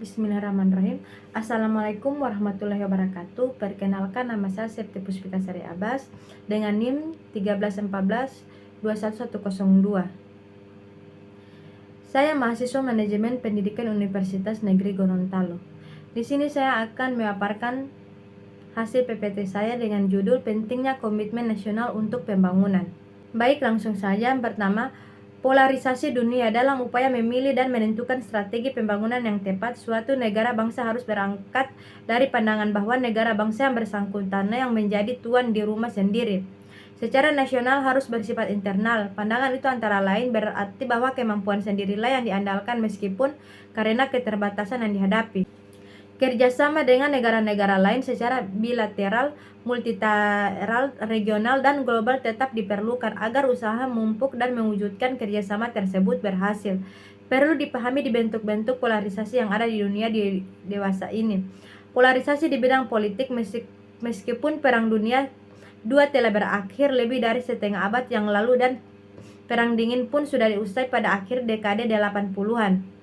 Bismillahirrahmanirrahim. Assalamualaikum warahmatullahi wabarakatuh. Perkenalkan, nama saya Septi Puspitasari Abbas dengan NIM 1314-21102. Saya mahasiswa Manajemen Pendidikan Universitas Negeri Gorontalo. Di sini saya akan memaparkan hasil PPT saya dengan judul Pentingnya Komitmen Nasional untuk Pembangunan. Baik, langsung saja. Yang pertama, polarisasi dunia. Dalam upaya memilih dan menentukan strategi pembangunan yang tepat, suatu negara bangsa harus berangkat dari pandangan bahwa negara bangsa yang bersangkutan yang menjadi tuan di rumah sendiri. Secara nasional harus bersifat internal. Pandangan itu antara lain berarti bahwa kemampuan sendirilah yang diandalkan meskipun karena keterbatasan yang dihadapi. Kerjasama dengan negara-negara lain secara bilateral, multilateral, regional, dan global tetap diperlukan agar usaha memupuk dan mewujudkan kerjasama tersebut berhasil. Perlu dipahami di bentuk-bentuk polarisasi yang ada di dunia di dewasa ini. Polarisasi di bidang politik, meskipun Perang Dunia II telah berakhir lebih dari setengah abad yang lalu dan Perang Dingin pun sudah diusai pada akhir dekade 80-an.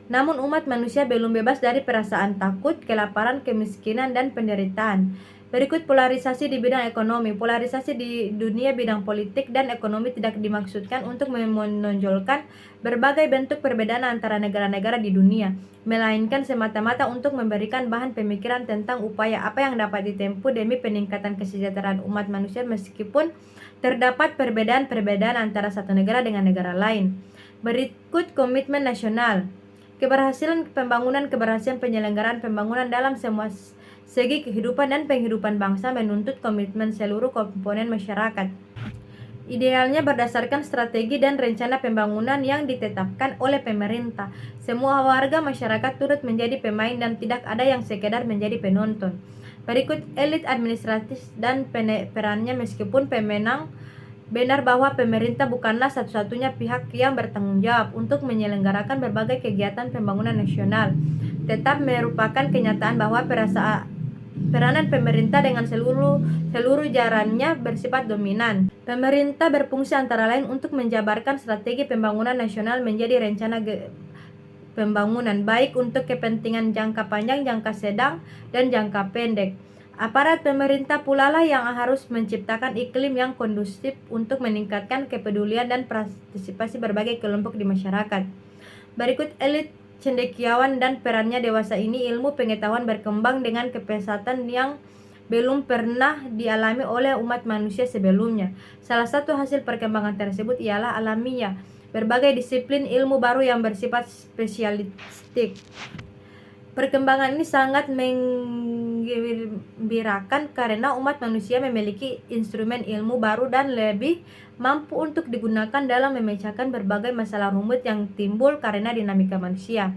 Namun umat manusia belum bebas dari perasaan takut, kelaparan, kemiskinan, dan penderitaan. Berikut polarisasi di bidang ekonomi. Polarisasi di dunia bidang politik dan ekonomi tidak dimaksudkan untuk menonjolkan berbagai bentuk perbedaan antara negara-negara di dunia, melainkan semata-mata untuk memberikan bahan pemikiran tentang upaya apa yang dapat ditempuh demi peningkatan kesejahteraan umat manusia meskipun terdapat perbedaan-perbedaan antara satu negara dengan negara lain. Berikut komitmen nasional. Keberhasilan pembangunan, keberhasilan penyelenggaraan pembangunan dalam semua segi kehidupan dan penghidupan bangsa menuntut komitmen seluruh komponen masyarakat. Idealnya berdasarkan strategi dan rencana pembangunan yang ditetapkan oleh pemerintah. Semua warga masyarakat turut menjadi pemain dan tidak ada yang sekedar menjadi penonton. Berikut elit administratif dan perannya. Meskipun pemenang benar bahwa pemerintah bukanlah satu-satunya pihak yang bertanggung jawab untuk menyelenggarakan berbagai kegiatan pembangunan nasional, tetap merupakan kenyataan bahwa peranan pemerintah dengan seluruh jalannya bersifat dominan. Pemerintah berfungsi antara lain untuk menjabarkan strategi pembangunan nasional menjadi rencana pembangunan, baik untuk kepentingan jangka panjang, jangka sedang, dan jangka pendek. Aparat pemerintah pula lah yang harus menciptakan iklim yang kondusif untuk meningkatkan kepedulian dan partisipasi berbagai kelompok di masyarakat. Berikut elit cendekiawan dan perannya dewasa ini. Ilmu pengetahuan berkembang dengan kepesatan yang belum pernah dialami oleh umat manusia sebelumnya. Salah satu hasil perkembangan tersebut ialah alamiah berbagai disiplin ilmu baru yang bersifat spesialistik. Perkembangan ini sangat menggembirakan karena umat manusia memiliki instrumen ilmu baru dan lebih mampu untuk digunakan dalam memecahkan berbagai masalah rumit yang timbul karena dinamika manusia.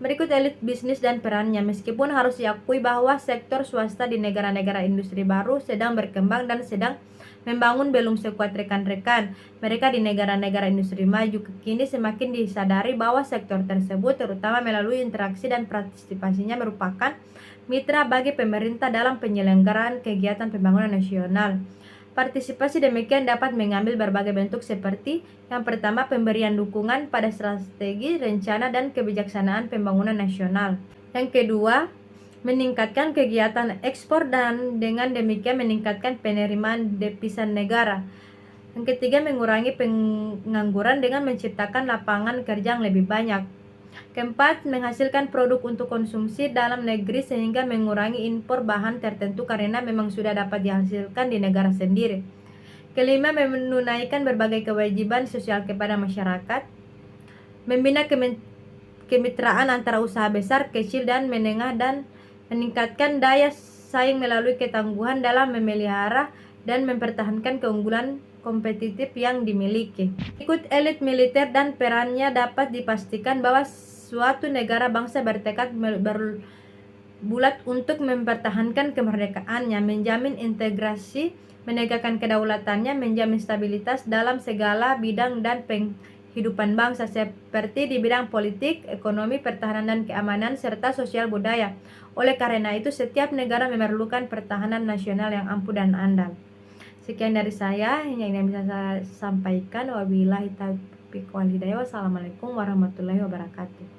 Berikut elit bisnis dan perannya. Meskipun harus diakui bahwa sektor swasta di negara-negara industri baru sedang berkembang dan sedang membangun belum sekuat rekan-rekan mereka di negara-negara industri maju, kini semakin disadari bahwa sektor tersebut terutama melalui interaksi dan partisipasinya merupakan mitra bagi pemerintah dalam penyelenggaraan kegiatan pembangunan nasional. Partisipasi demikian dapat mengambil berbagai bentuk seperti yang pertama, pemberian dukungan pada strategi, rencana, dan kebijaksanaan pembangunan nasional. Yang kedua, meningkatkan kegiatan ekspor dan dengan demikian meningkatkan penerimaan devisa negara. Yang ketiga, mengurangi pengangguran dengan menciptakan lapangan kerja yang lebih banyak. Keempat, menghasilkan produk untuk konsumsi dalam negeri sehingga mengurangi impor bahan tertentu karena memang sudah dapat dihasilkan di negara sendiri. Kelima, menunaikan berbagai kewajiban sosial kepada masyarakat. Membina kemitraan antara usaha besar, kecil, dan menengah dan meningkatkan daya saing melalui ketangguhan dalam memelihara dan mempertahankan keunggulan kompetitif yang dimiliki. Ikut elit militer dan perannya dapat dipastikan bahwa suatu negara bangsa bertekad berbulat untuk mempertahankan kemerdekaannya, menjamin integrasi, menegakkan kedaulatannya, menjamin stabilitas dalam segala bidang dan kehidupan bangsa seperti di bidang politik, ekonomi, pertahanan dan keamanan, serta sosial budaya. Oleh karena itu, setiap negara memerlukan pertahanan nasional yang ampuh dan andal. Sekian dari saya yang bisa saya sampaikan. Wabillahi taufiq wal hidayah. Wassalamualaikum warahmatullahi wabarakatuh.